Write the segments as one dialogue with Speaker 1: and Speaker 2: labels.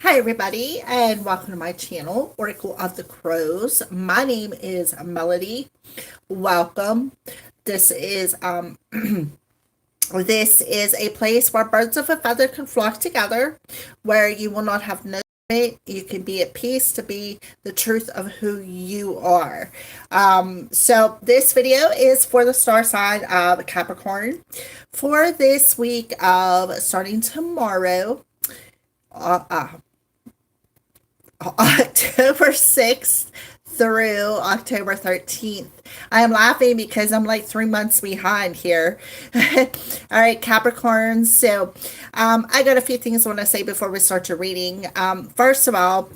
Speaker 1: Hi everybody and welcome to my channel, Oracle of the Crows. My name is Melody. Welcome. This is this is a place where birds of a feather can flock together, where you will not have no you can be at peace to be the truth of who you are. So this video is for the star sign of Capricorn for this week of starting tomorrow. October 6th through October 13th. I am laughing because I'm like 3 months behind here. All right, Capricorn. So I got a few things I want to say before we start your reading. First of all,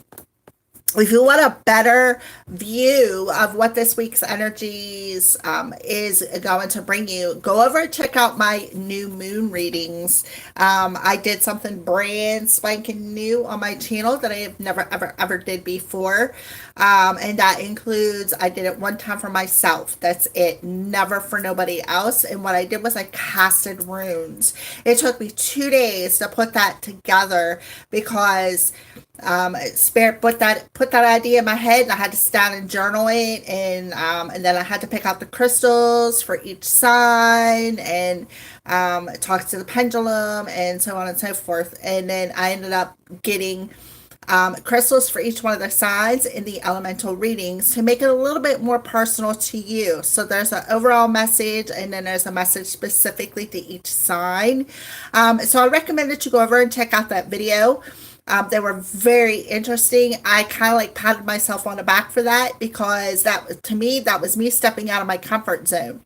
Speaker 1: if you want a better view of what this week's energies is going to bring you, go over and check out my new moon readings. I did something brand spanking new on my channel that I have never ever did before, and that includes I did it one time for myself. That's it, never for nobody else. And what I did was I casted runes. It took me 2 days to put that together because Spirit put that idea in my head, and I had to sit down and journal it, and then I had to pick out the crystals for each sign, and talk to the pendulum, and so on and so forth. And then I ended up getting crystals for each one of the signs in the elemental readings to make it a little bit more personal to you. So there's an overall message, and then there's a message specifically to each sign. So I recommend that you go over and check out that video. They were very interesting. I kind of like patted myself on the back for that because to me, that was me stepping out of my comfort zone.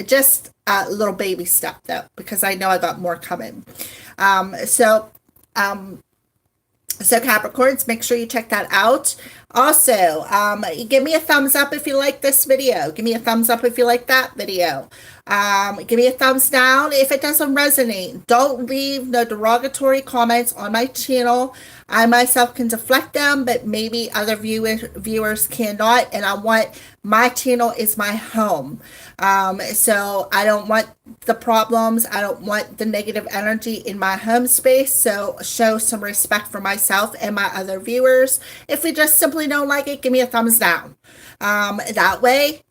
Speaker 1: Just a little baby step though, because I know I got more coming. So Capricorns, make sure you check that out. Also, give me a thumbs up if you like this video. Give me a thumbs up if you like that video. Give me a thumbs down if it doesn't resonate. Don't leave no derogatory comments on my channel. I myself can deflect them, but maybe other viewers cannot. And I want my channel is my home. So I don't want the problems. I don't want the negative energy in my home space. So show some respect for myself and my other viewers. If you just simply don't like it, give me a thumbs down. That way,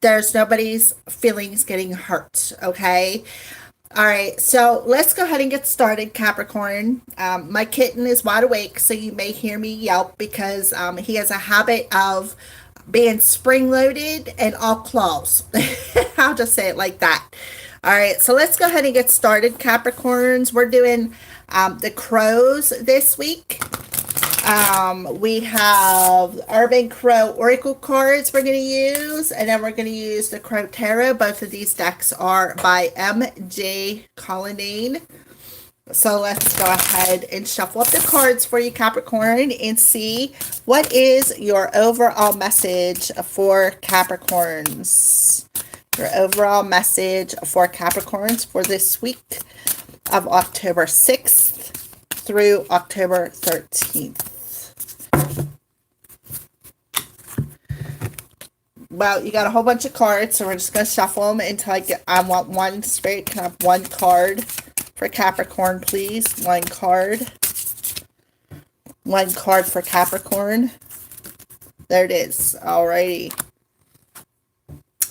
Speaker 1: there's nobody's feelings getting hurt, okay? All right, so let's go ahead and get started, Capricorn. My kitten is wide awake, so you may hear me yelp because he has a habit of being spring-loaded and all claws. I'll just say it like that. All right, so let's go ahead and get started, Capricorns. We're doing the crows this week. We have Urban Crow Oracle cards we're going to use, and then we're going to use the Crow Tarot. Both of these decks are by M.J. Colonnade. So let's go ahead and shuffle up the cards for you, Capricorn, and see what is your overall message for Capricorns. Your overall message for Capricorns for this week of October 6th through October 13th. Well, you got a whole bunch of cards, so we're just going to shuffle them until I want one straight. Can I have one card for Capricorn, please? One card. One card for Capricorn. There it is. Alrighty.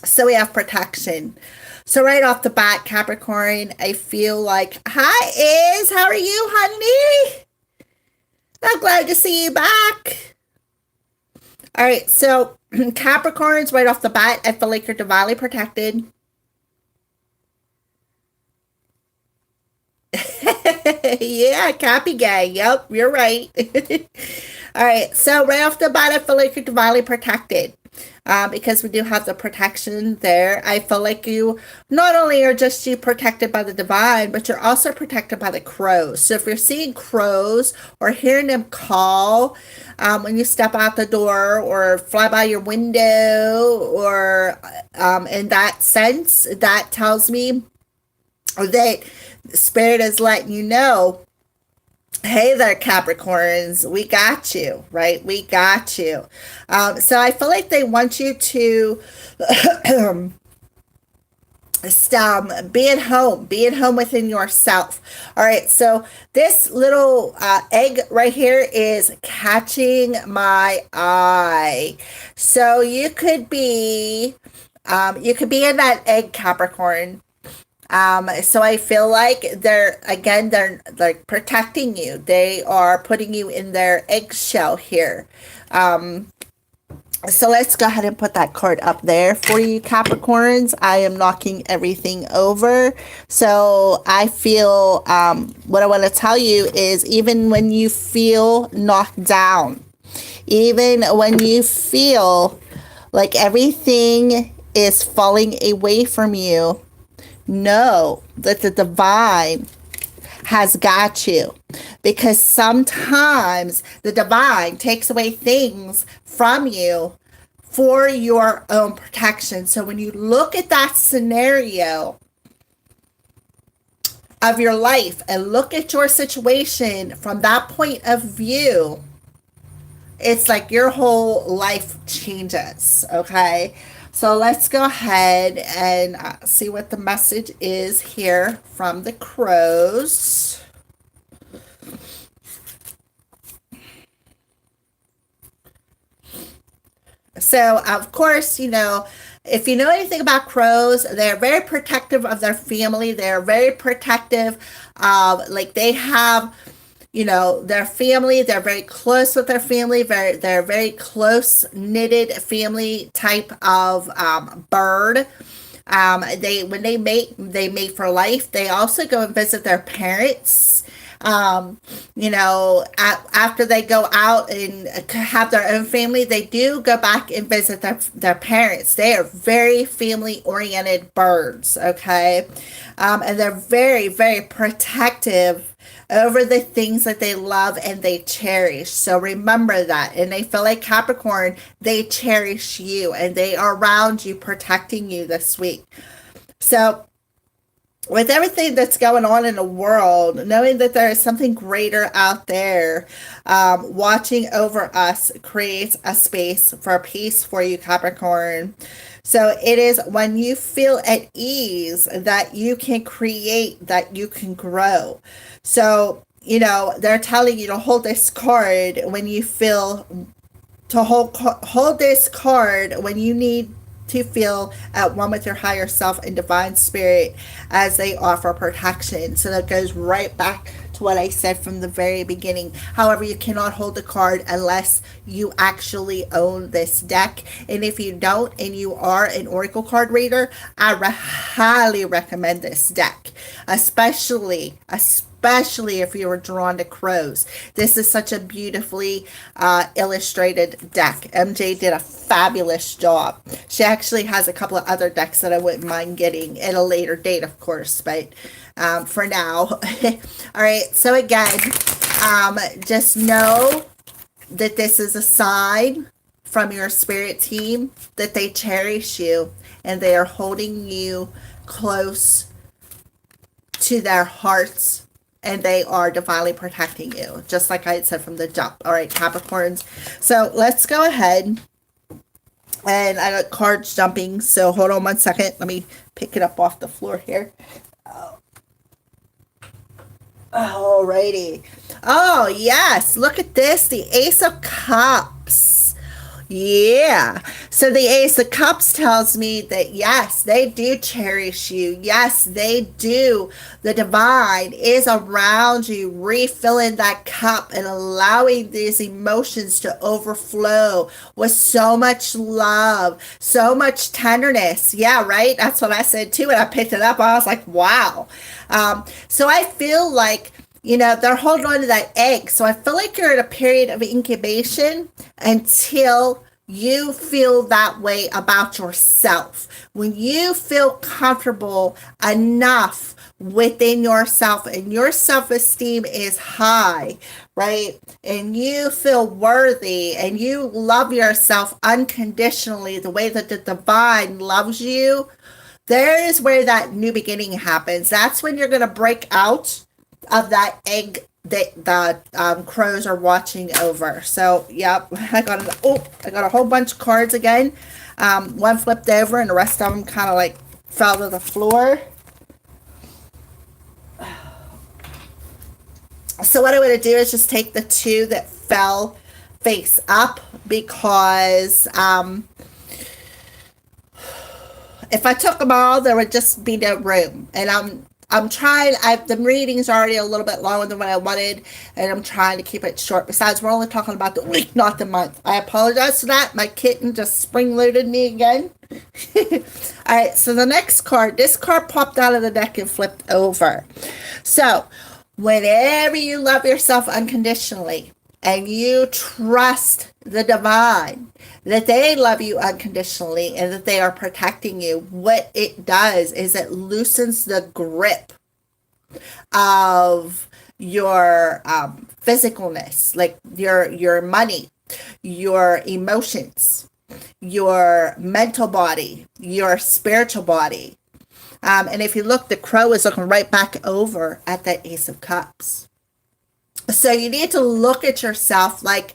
Speaker 1: So we have protection. So right off the bat, Capricorn, I feel like, hi, Iz. How are you, honey? I'm glad to see you back. All right, so Capricorns, right off the bat, I feel like you're divinely protected. Yeah, Cappy gang. Yep, you're right. All right, so right off the bat, I feel like you're divinely protected. Because we do have the protection there. I feel like you not only are just you protected by the divine, but you're also protected by the crows. So if you're seeing crows or hearing them call when you step out the door or fly by your window, or in that sense, that tells me that Spirit is letting you know, hey there, Capricorns, we got you, right? We got you. So I feel like they want you to being home within yourself. All right, so this little egg right here is catching my eye. So you could be in that egg, Capricorn. So I feel like they're like protecting you. They are putting you in their eggshell here. So let's go ahead and put that card up there for you, Capricorns. I am knocking everything over. So I feel, what I want to tell you is, even when you feel knocked down, even when you feel like everything is falling away from you, know that the divine has got you, because sometimes the divine takes away things from you for your own protection. So when you look at that scenario of your life and look at your situation from that point of view, it's like your whole life changes. Okay, so let's go ahead and see what the message is here from the crows. So, of course, if you know anything about crows, they're very protective of their family. They're very protective of, like, they have, their family. They're very close with their family. They're very close knitted family type of bird. When they mate for life. They also go and visit their parents. After they go out and have their own family, they do go back and visit their parents. They are very family oriented birds. Okay. And they're very, very protective over the things that they love and they cherish. So remember that. And they feel like, Capricorn, they cherish you and they are around you, protecting you this week. So with everything that's going on in the world, knowing that there is something greater out there watching over us creates a space for peace for you, Capricorn. So it is when you feel at ease that you can create, that you can grow. So, they're telling you to hold this card when you feel, to hold this card when you need to feel at one with your higher self and divine spirit, as they offer protection. So that goes right back to what I said from the very beginning. However, you cannot hold the card unless you actually own this deck. And if you don't, and you are an oracle card reader, I highly recommend this deck, especially if you were drawn to crows. This is such a beautifully illustrated deck. MJ did a fabulous job. She actually has a couple of other decks that I wouldn't mind getting at a later date, of course, but for now. All right, so again, just know that this is a sign from your spirit team that they cherish you and they are holding you close to their hearts, and they are divinely protecting you, just like I had said from the jump. All right, Capricorns. So let's go ahead. And I got cards jumping, so hold on one second. Let me pick it up off the floor here. Alrighty. Oh, yes. Look at this. The Ace of Cups. Yeah. So the Ace of Cups tells me that, yes, they do cherish you. Yes, they do. The divine is around you, refilling that cup and allowing these emotions to overflow with so much love, so much tenderness. Yeah, right? That's what I said too. And I picked it up. I was like, wow. So I feel like, they're holding on to that egg. So I feel like you're in a period of incubation until you feel that way about yourself. When you feel comfortable enough within yourself and your self-esteem is high, right? And you feel worthy and you love yourself unconditionally the way that the divine loves you, there is where that new beginning happens. That's when you're going to break out of that egg that the crows are watching over. So, yep, I got a whole bunch of cards again. One flipped over and the rest of them kind of like fell to the floor. So what I'm going to do is just take the 2 that fell face up, because if I took them all, there would just be no room. And I'm trying, the reading's already a little bit longer than what I wanted, and I'm trying to keep it short. Besides, we're only talking about the week, not the month. I apologize for that. My kitten just spring-loaded me again. All right, so the next card, this card popped out of the deck and flipped over. So, whenever you love yourself unconditionally and you trust the divine, that they love you unconditionally and that they are protecting you, what it does is it loosens the grip of your physicalness, like your money, your emotions, your mental body, your spiritual body. And if you look, the crow is looking right back over at that Ace of Cups. So you need to look at yourself like,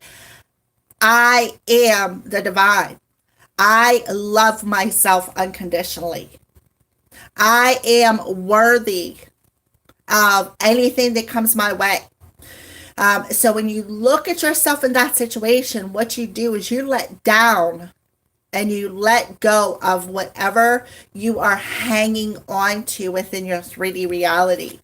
Speaker 1: I am the divine. I love myself unconditionally. I am worthy of anything that comes my way. So when you look at yourself in that situation, what you do is you let down and you let go of whatever you are hanging on to within your 3D reality.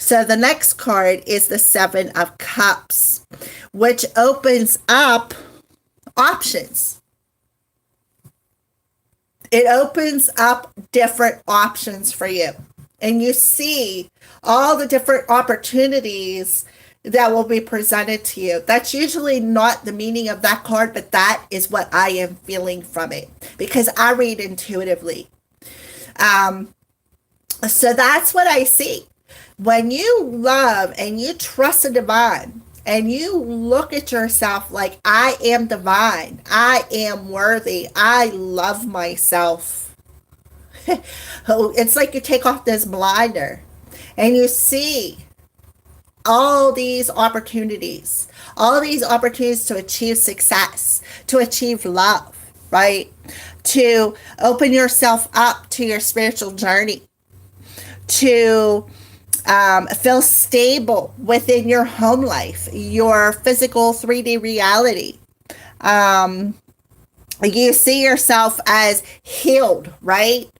Speaker 1: So the next card is the 7 of Cups, which opens up options. It opens up different options for you. And you see all the different opportunities that will be presented to you. That's usually not the meaning of that card, but that is what I am feeling from it, because I read intuitively. So that's what I see. When you love and you trust the divine and you look at yourself like, I am divine, I am worthy, I love myself. It's like you take off this blinder and you see all these opportunities to achieve success, to achieve love, right? To open yourself up to your spiritual journey, to feel stable within your home life, your physical 3D reality. You see yourself as healed, right?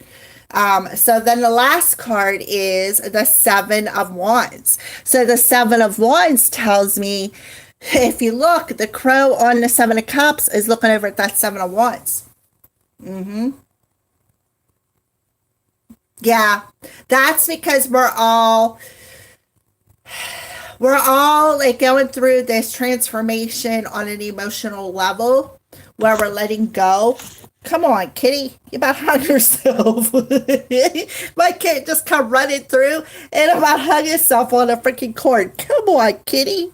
Speaker 1: So then the last card is the 7 of Wands. So the 7 of Wands tells me, if you look, the crow on the 7 of Cups is looking over at that 7 of Wands. Yeah, that's because we're all like going through this transformation on an emotional level where we're letting go. Come on, kitty, you about hung yourself. My kid just come running through and about hung himself on a freaking cord. Come on, kitty.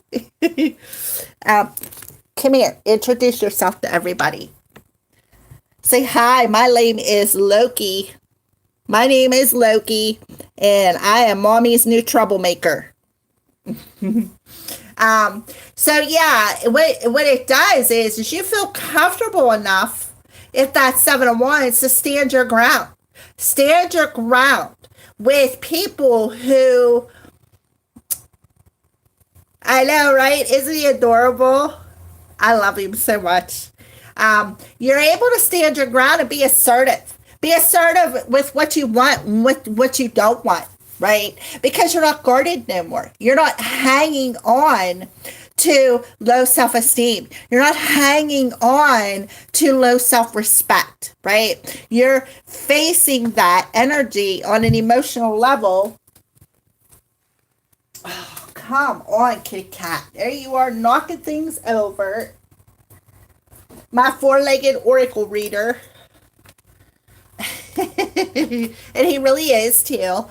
Speaker 1: Come here, introduce yourself to everybody. Say hi, my name is Loki. My name is Loki, and I am mommy's new troublemaker. So yeah, what it does is you feel comfortable enough, if that's 7 of Wands, to stand your ground. Stand your ground with people who, I know, right? Isn't he adorable? I love him so much. You're able to stand your ground and be assertive. Be assertive with what you want and with what you don't want, right? Because you're not guarded no more. You're not hanging on to low self-esteem. You're not hanging on to low self-respect, right? You're facing that energy on an emotional level. Oh, come on, kitty cat. There you are, knocking things over. My 4-legged oracle reader. And he really is too.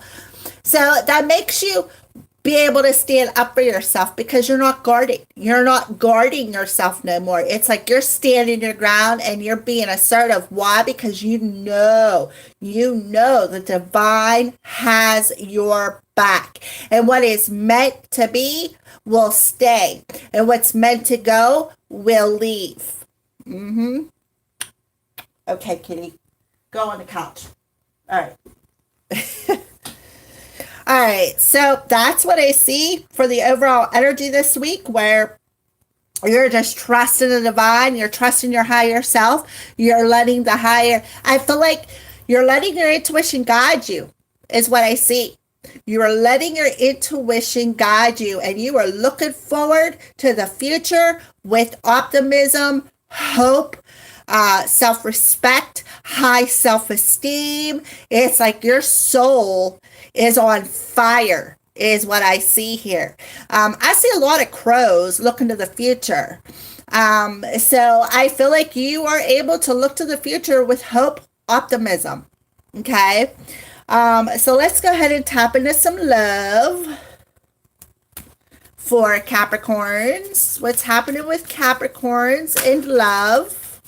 Speaker 1: So that makes you be able to stand up for yourself because you're not guarding. You're not guarding yourself no more. It's like you're standing your ground and you're being assertive. Why? Because you know the divine has your back. And what is meant to be will stay. And what's meant to go will leave. Okay, kitty. Go on the couch. All right. All right. So that's what I see for the overall energy this week, where you're just trusting the divine, you're trusting your higher self, you're letting the higher, I feel like you're letting your intuition guide you, is what I see. You are letting your intuition guide you, and you are looking forward to the future with optimism, hope, self respect, high self esteem. It's like your soul is on fire, is what I see here. I see a lot of crows looking to the future. So I feel like you are able to look to the future with hope, optimism. Okay. So let's go ahead and tap into some love for Capricorns. What's happening with Capricorns in love?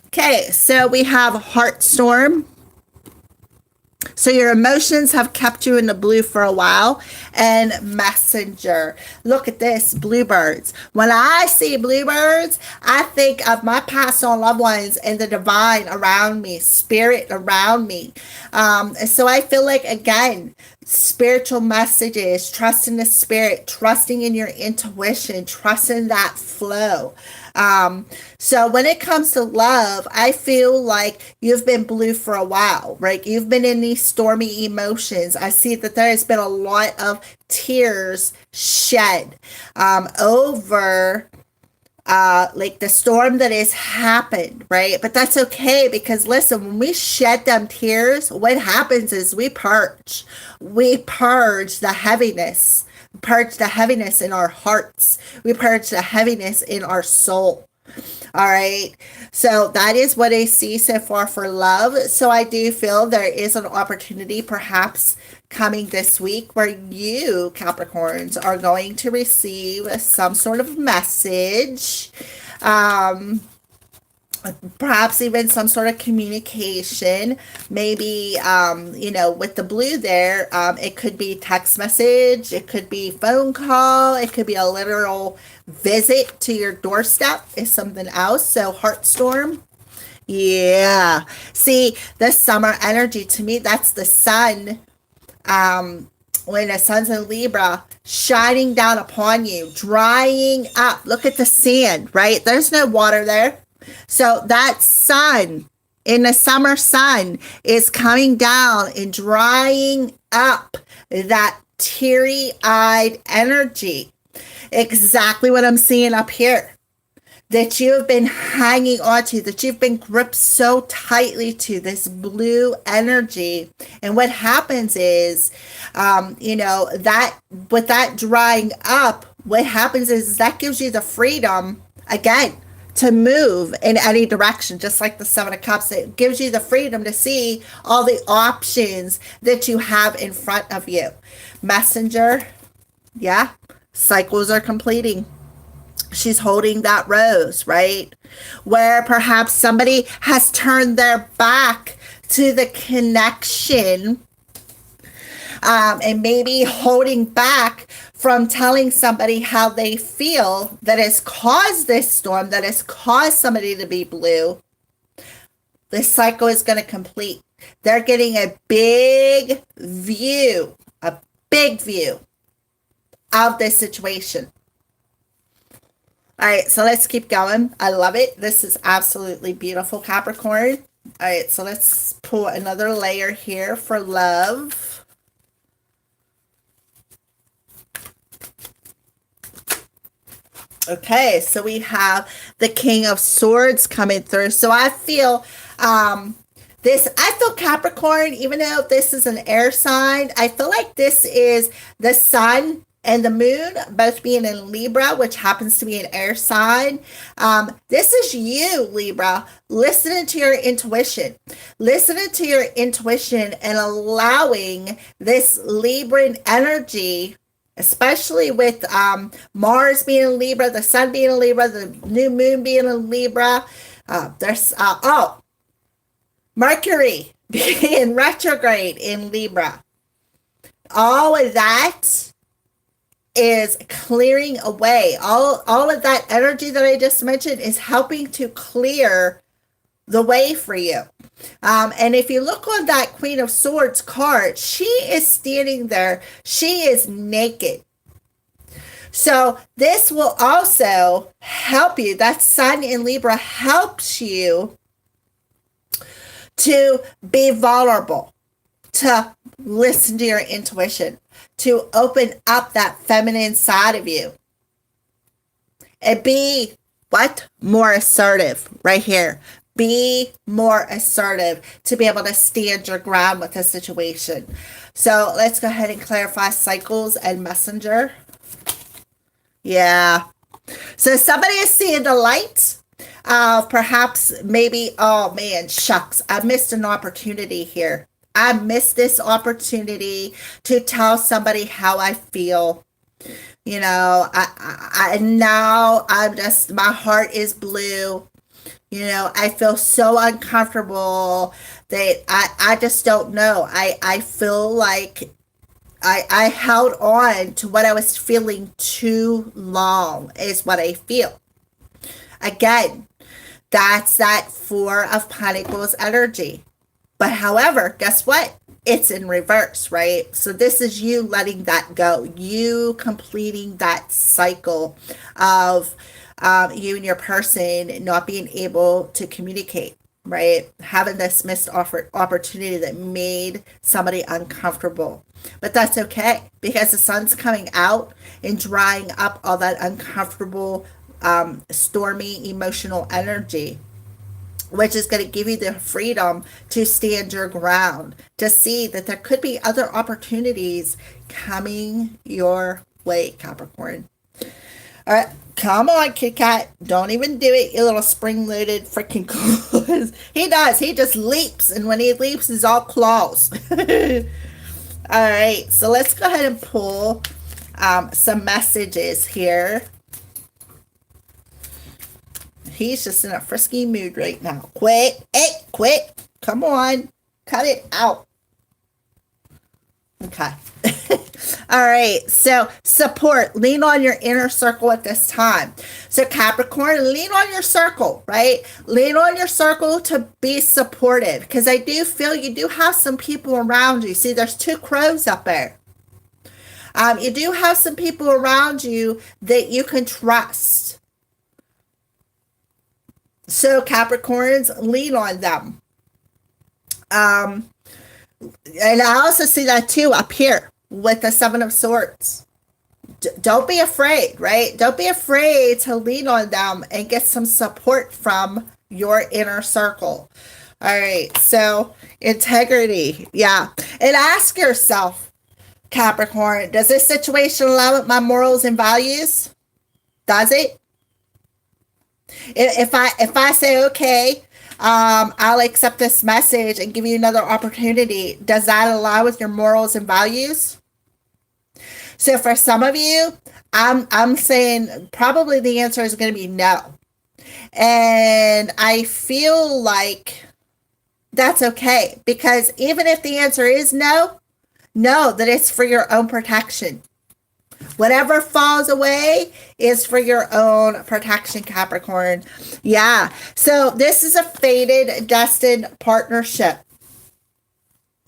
Speaker 1: Okay, so we have Heartstorm. So your emotions have kept you in the blue for a while. And Messenger. Look at this, bluebirds. When I see bluebirds, I think of my past on loved ones and the divine around me, spirit around me. So I feel like, again, spiritual messages, trusting the spirit, trusting in your intuition, trusting that flow. So when it comes to love, I feel like you've been blue for a while, right? You've been in these stormy emotions. I see that there has been a lot of tears shed over like the storm that has happened, right? But that's okay, because listen, when we shed them tears, what happens is we purge the heaviness. Purge the heaviness in our hearts. We purge the heaviness in our soul. All right. So that is what I see so far for love. So I do feel there is an opportunity perhaps coming this week where you, Capricorns, are going to receive some sort of message. Perhaps even some sort of communication, maybe, with the blue there, it could be text message, it could be phone call, it could be a literal visit to your doorstep is something else. So Heartstorm. Yeah. See, the summer energy, to me, that's the sun. When the sun's in Libra, shining down upon you, drying up. Look at the sand, right? There's no water there. So that sun in the summer sun is coming down and drying up that teary-eyed energy. Exactly what I'm seeing up here. That you have been hanging onto, that you've been gripped so tightly to this blue energy. And what happens is, that with that drying up, what happens is that gives you the freedom, again, to move in any direction, just like the Seven of Cups. It gives you the freedom to see all the options that you have in front of you. Messenger, yeah, cycles are completing. She's holding that rose, right? Where perhaps somebody has turned their back to the connection, and maybe holding back from telling somebody how they feel, that has caused this storm, that has caused somebody to be blue. This cycle is going to complete. They're getting a big view of this situation. All right, so let's keep going. I love it. This is absolutely beautiful, Capricorn. All right, so let's pull another layer here for love. Okay, so we have the King of Swords coming through. So I feel Capricorn, even though this is an air sign, I feel like this is the sun and the moon both being in Libra, which happens to be an air sign. This is you, Libra, listening to your intuition and allowing this Libran energy, especially with Mars being in Libra, the sun being in Libra, the new moon being in Libra. There's Mercury being retrograde in Libra. All of that is clearing away. All of that energy that I just mentioned is helping to clear the way for you. And if you look on that Queen of Swords card, she is standing there. She is naked. So this will also help you. That Sun in Libra helps you to be vulnerable, to listen to your intuition, to open up that feminine side of you, and be what? More assertive right here. Be more assertive to be able to stand your ground with the situation. So let's go ahead and clarify cycles and messenger. Yeah. So somebody is seeing the light. Perhaps maybe, oh man, shucks, I missed an opportunity here. I missed this opportunity to tell somebody how I feel. You know, I now I'm just, my heart is blue. You know, I feel so uncomfortable that I just don't know. I feel like I held on to what I was feeling too long is what I feel. Again, that's that Four of Pentacles energy. But however, guess what? It's in reverse, right? So this is you letting that go. You completing that cycle of you and your person not being able to communicate, right? Having this missed opportunity that made somebody uncomfortable. But that's okay, because the sun's coming out and drying up all that uncomfortable, stormy emotional energy, which is going to give you the freedom to stand your ground, to see that there could be other opportunities coming your way, Capricorn. All right, come on, Kit Kat. Don't even do it, you little spring-loaded freaking claws. He does. He just leaps, and when he leaps, he's all claws. All right, so let's go ahead and pull some messages here. He's just in a frisky mood right now. Quit. Hey, quit. Come on. Cut it out. Okay. All right. So support. Lean on your inner circle at this time. So Capricorn, lean on your circle, right? Lean on your circle to be supported, because I do feel you do have some people around you. See, there's two crows up there. You do have some people around you that you can trust. So Capricorns, lean on them. And I also see that too up here with the Seven of Swords. Don't be afraid, right? Don't be afraid to lean on them and get some support from your inner circle. All right, so integrity, yeah. And ask yourself, Capricorn, does this situation align with my morals and values? Does it? If I say, okay, I'll accept this message and give you another opportunity, does that align with your morals and values? So for some of you, I'm saying probably the answer is going to be no. And I feel like that's okay, because even if the answer is no, know that it's for your own protection. Whatever falls away is for your own protection, Capricorn. Yeah. So this is a fated, destined partnership.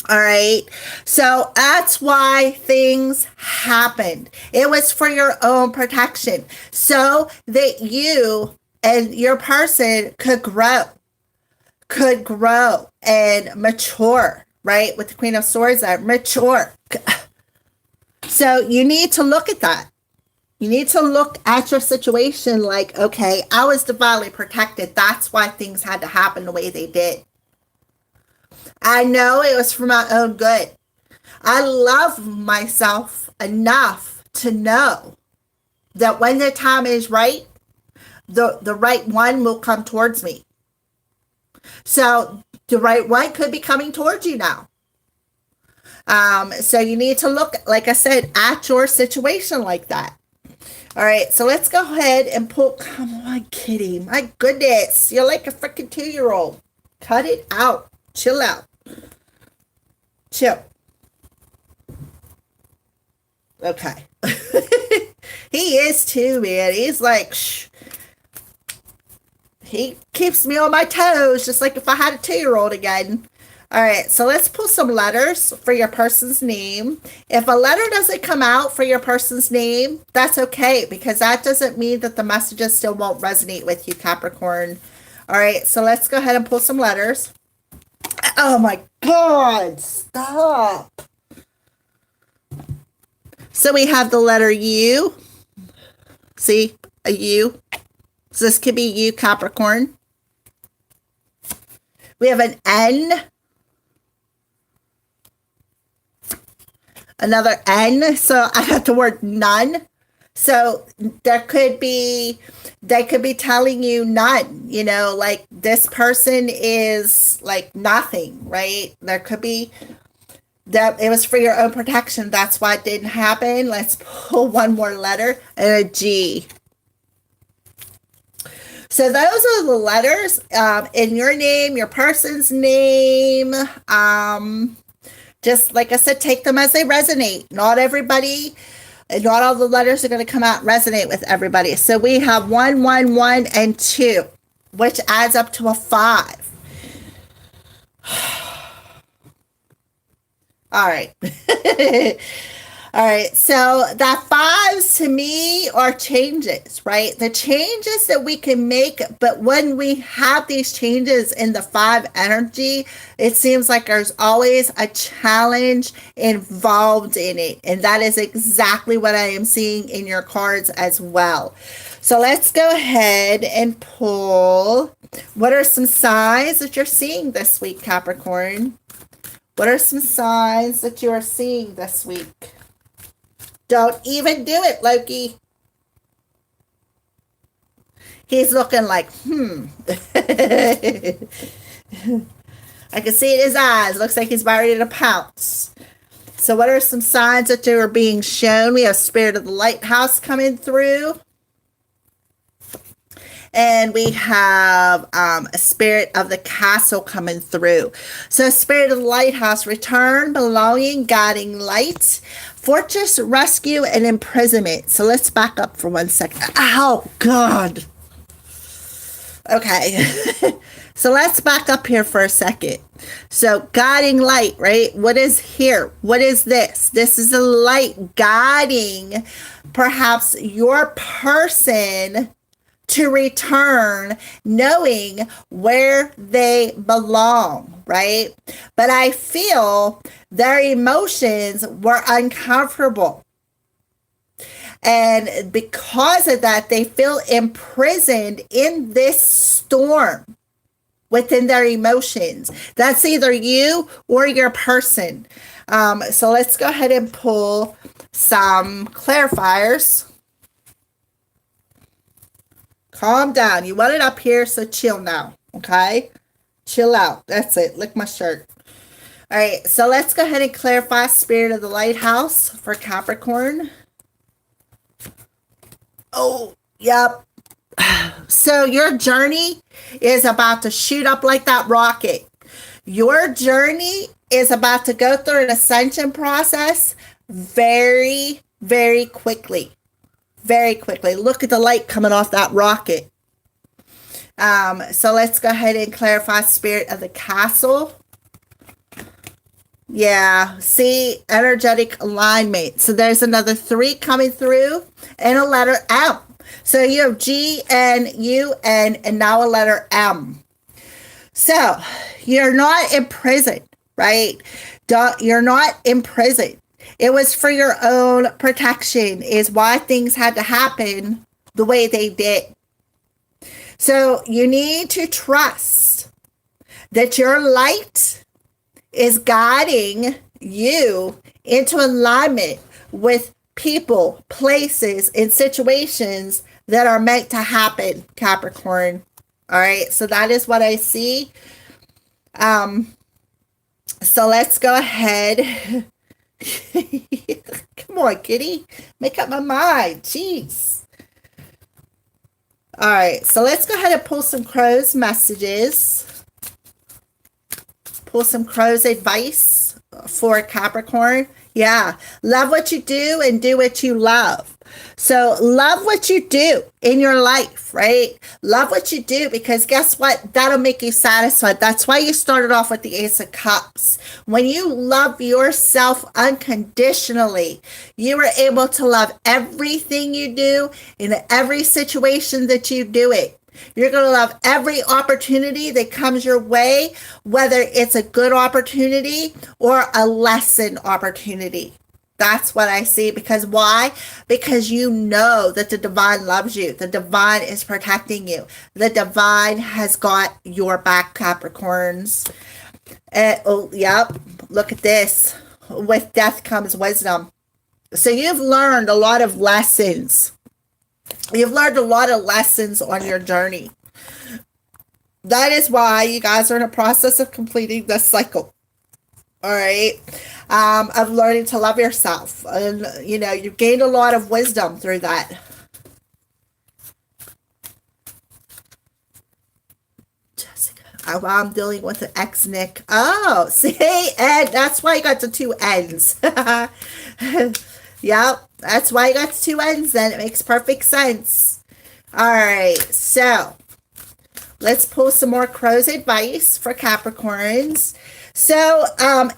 Speaker 1: All right. So that's why things happened. It was for your own protection, so that you and your person could grow and mature, right? With the Queen of Swords, mature. So you need to look at that. You need to look at your situation like, okay, I was divinely protected. That's why things had to happen the way they did. I know it was for my own good. I love myself enough to know that when the time is right, the right one will come towards me. So the right one could be coming towards you now. So you need to look, like I said, at your situation like that. All right, so let's go ahead and pull. Come on, Kitty. My goodness, you're like a freaking 2-year-old. Cut it out. Chill out. Chill. Okay. He is too, man. He's like, shh. He keeps me on my toes, just like if I had a 2-year-old again. All right, so let's pull some letters for your person's name. If a letter doesn't come out for your person's name, that's okay, because that doesn't mean that the messages still won't resonate with you, Capricorn. All right, so let's go ahead and pull some letters. Oh my God, stop. So we have the letter U. See, a U. So this could be you, Capricorn. We have an N. Another N. So I have the word none. So they could be telling you none, you know, like this person is like nothing, right? There could be that it was for your own protection. That's why it didn't happen. Let's pull one more letter, and a G. So those are the letters in your name, your person's name. Just like I said, take them as they resonate. Not everybody, not all the letters are going to come out and resonate with everybody. So we have 1, 1, 1, and 2, which adds up to a 5. All right. All right, so that 5s to me are changes, right? The changes that we can make, but when we have these changes in the 5 energy, it seems like there's always a challenge involved in it. And that is exactly what I am seeing in your cards as well. So let's go ahead and pull. What are some signs that you're seeing this week, Capricorn? What are some signs that you are seeing this week? Don't even do it, Loki. He's looking like, I can see it in his eyes. Looks like he's about ready to pounce. So what are some signs that you are being shown? We have Spirit of the Lighthouse coming through. And we have a Spirit of the Castle coming through. So Spirit of the Lighthouse, return, belonging, guiding light, fortress, rescue, and imprisonment. So let's back up for 1 second. Oh, God. Okay. So let's back up here for a second. So guiding light, right? What is here? What is this? This is a light guiding perhaps your person to return, knowing where they belong, right? But I feel their emotions were uncomfortable. And because of that, they feel imprisoned in this storm within their emotions. That's either you or your person. So let's go ahead and pull some clarifiers. Calm down. You want it up here, so chill now, okay? Chill out. That's it. Lick my shirt. All right, so let's go ahead and clarify Spirit of the Lighthouse for Capricorn. Oh, yep. So your journey is about to shoot up like that rocket. Your journey is about to go through an ascension process very, very quickly. Very quickly. Look at the light coming off that rocket. So let's go ahead and clarify Spirit of the Castle. Yeah, see, energetic alignment. So there's another 3 coming through and a letter M. So you have G, N, U, N, and now a letter M. So you're not in prison, right? You're not in prison. It was for your own protection is why things had to happen the way they did. So you need to trust that your light is guiding you into alignment with people, places, and situations that are meant to happen, Capricorn. All right, so that is what I see. So let's go ahead. Come on, kitty. Make up my mind. Jeez. All right, so let's go ahead and pull some Crow's messages. Pull some Crow's advice for Capricorn. Yeah, love what you do and do what you love. So love what you do in your life, right? Love what you do, because guess what? That'll make you satisfied. That's why you started off with the Ace of Cups. When you love yourself unconditionally, you are able to love everything you do in every situation that you do it. You're going to love every opportunity that comes your way, whether it's a good opportunity or a lesson opportunity. That's what I see. Because why? Because you know that the divine loves you. The divine is protecting you. The divine has got your back, Capricorns. Oh, yep. Look at this. With death comes wisdom. So you've learned a lot of lessons. You've learned a lot of lessons on your journey. That is why you guys are in a process of completing this cycle. All right. Of learning to love yourself. And, you know, you've gained a lot of wisdom through that. Jessica. I'm dealing with an ex-Nick. Oh, see? And that's why you got the two ends. Yep. That's why you got the two ends then. It makes perfect sense. All right. So, let's pull some more crow's advice for Capricorns. So,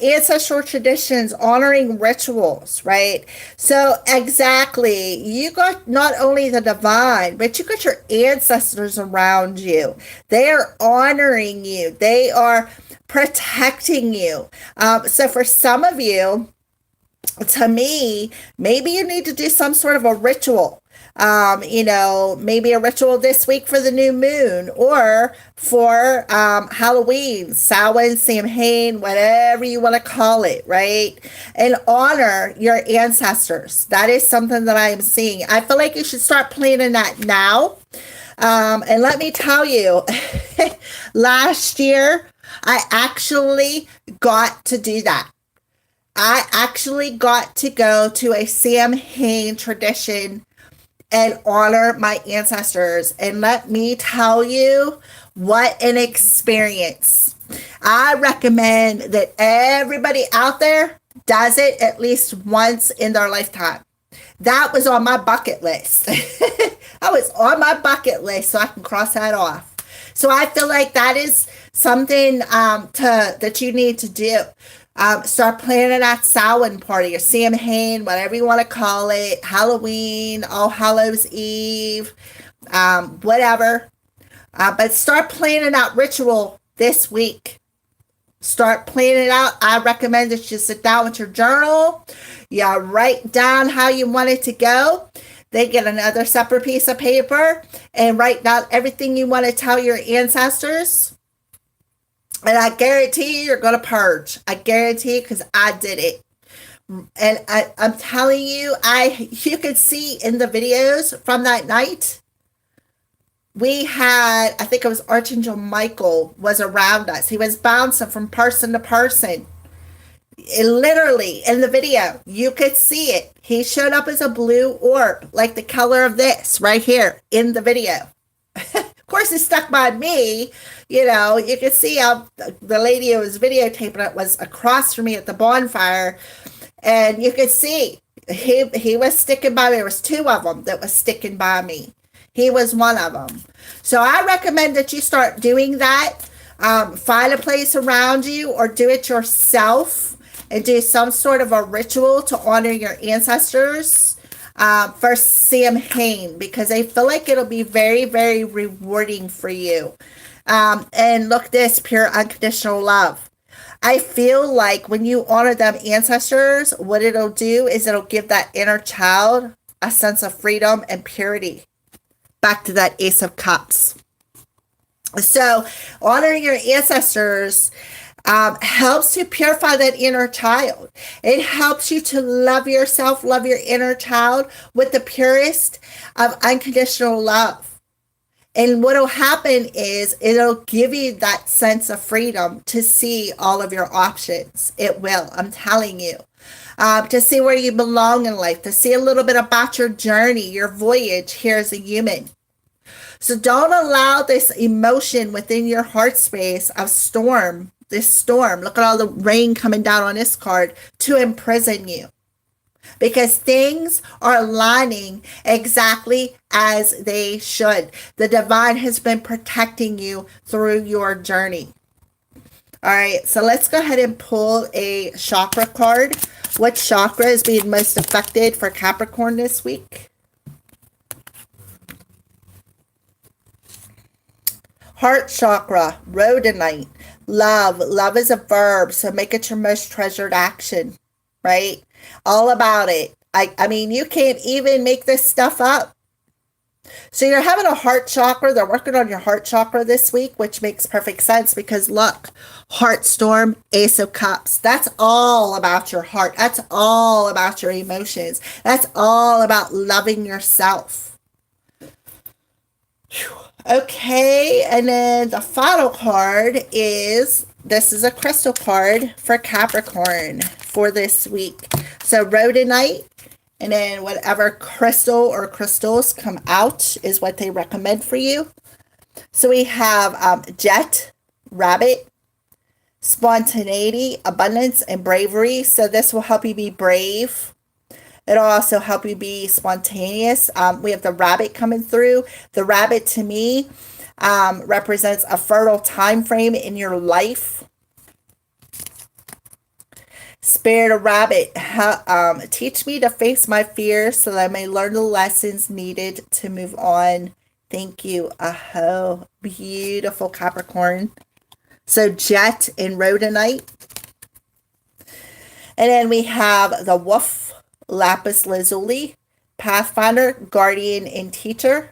Speaker 1: ancestral traditions, honoring rituals, right? So, exactly, you got not only the divine, but you got your ancestors around you. They are honoring you. They are protecting you. So, for some of you, to me, maybe you need to do some sort of a ritual. You know, maybe a ritual this week for the new moon, or for Halloween, Samhain, Samhain, whatever you want to call it, right? And honor your ancestors. That is something that I am seeing. I feel like you should start planning that now. And let me tell you, last year, I actually got to do that. I actually got to go to a Samhain tradition and honor my ancestors. And let me tell you, what an experience. I recommend that everybody out there does it at least once in their lifetime. That was on my bucket list. I was on my bucket list, so I can cross that off. So I feel like that is something that you need to do. Start planning that Samhain party, or Samhain, whatever you want to call it, Halloween, All Hallows Eve, whatever. But start planning that ritual this week. Start planning it out. I recommend that you sit down with your journal. You write down how you want it to go. Then get another separate piece of paper and write down everything you want to tell your ancestors. And I guarantee you're going to purge. I guarantee, because I did it. And I'm telling you, you could see in the videos from that night, we had, I think it was Archangel Michael was around us. He was bouncing from person to person. Literally, in the video, you could see it. He showed up as a blue orb, like the color of this right here in the video. Of course, it stuck by me. You know, you could see how the lady who was videotaping it was across from me at the bonfire. And you could see he was sticking by me. There was two of them that was sticking by me. He was one of them. So I recommend that you start doing that. Find a place around you or do it yourself and do some sort of a ritual to honor your ancestors for Samhain, because I feel like it'll be very, very rewarding for you. And look, this pure unconditional love. I feel like when you honor them ancestors, what it'll do is it'll give that inner child a sense of freedom and purity. Back to that Ace of Cups. So honoring your ancestors helps to purify that inner child. It helps you to love yourself, love your inner child with the purest of unconditional love. And what will happen is it'll give you that sense of freedom to see all of your options. It will, I'm telling you. To see where you belong in life, to see a little bit about your journey, your voyage here as a human. So don't allow this emotion within your heart space of storm, this storm, look at all the rain coming down on this card, to imprison you. because things are aligning exactly as they should. The divine has been protecting you through your journey. All right, so let's go ahead and pull a chakra card. What chakra is being most affected for Capricorn this week? Heart chakra, rhodonite, love. Love is a verb, so make it your most treasured action, right? All about it. I mean, you can't even make this stuff up. So you're having a heart chakra. They're working on your heart chakra this week, which makes perfect sense because look, heart storm, Ace of Cups. That's all about your heart. That's all about your emotions. That's all about loving yourself. Whew. Okay, and then the final card is, this is a crystal card for Capricorn for this week. So rhodonite, and then whatever crystal or crystals come out is what they recommend for you. So we have jet, rabbit, spontaneity, abundance, and bravery. So this will help you be brave. It'll also help you be spontaneous. We have the rabbit coming through. The rabbit, to me, represents a fertile time frame in your life. Spirit of rabbit, teach me to face my fears so that I may learn the lessons needed to move on. Thank you. Oh, beautiful Capricorn. So jet and rhodonite. And then we have the wolf, lapis lazuli, pathfinder, guardian, and teacher.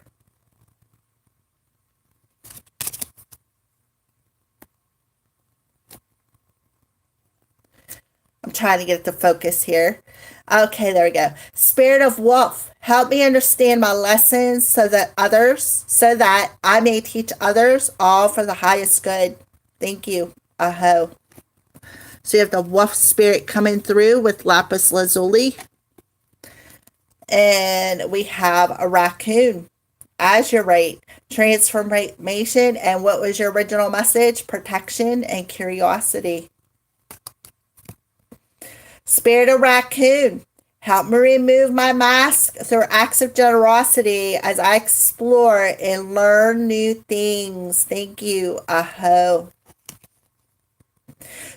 Speaker 1: I'm trying to get it to focus here. Okay, there we go. Spirit of wolf, help me understand my lessons so that I may teach others, all for the highest good. Thank you. Aho. So you have the wolf spirit coming through with lapis lazuli. And we have a raccoon, azurite, transformation, and what was your original message? Protection and curiosity. Spirit of raccoon, help me remove my mask through acts of generosity as I explore and learn new things. Thank you. Aho.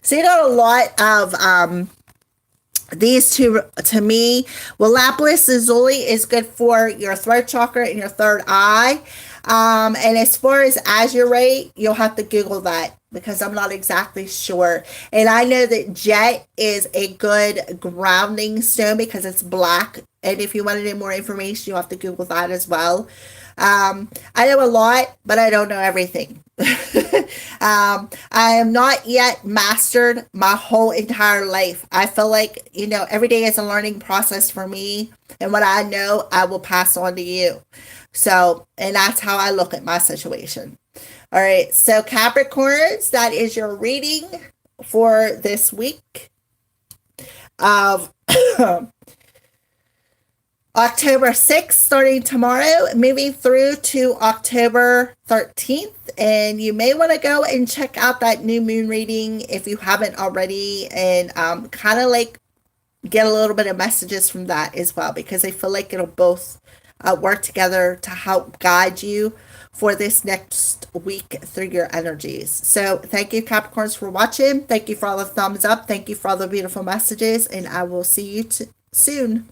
Speaker 1: So you got a lot of these two to me. Well, lapis lazuli is good for your throat chakra and your third eye. And as far as azurite, you'll have to Google that because I'm not exactly sure. And I know that jet is a good grounding stone because it's black. And if you want any more information, you'll have to Google that as well. I know a lot, but I don't know everything. I am not yet mastered my whole entire life. I feel like, every day is a learning process for me. And what I know, I will pass on to you. So, and that's how I look at my situation. All right. So Capricorns, that is your reading for this week of October 6th, starting tomorrow, moving through to October 13th. And you may want to go and check out that new moon reading if you haven't already, and kind of like get a little bit of messages from that as well, because I feel like it'll both work together to help guide you for this next week through your energies. So thank you, Capricorns, for watching. Thank you for all the thumbs up. Thank you for all the beautiful messages, and I will see you soon.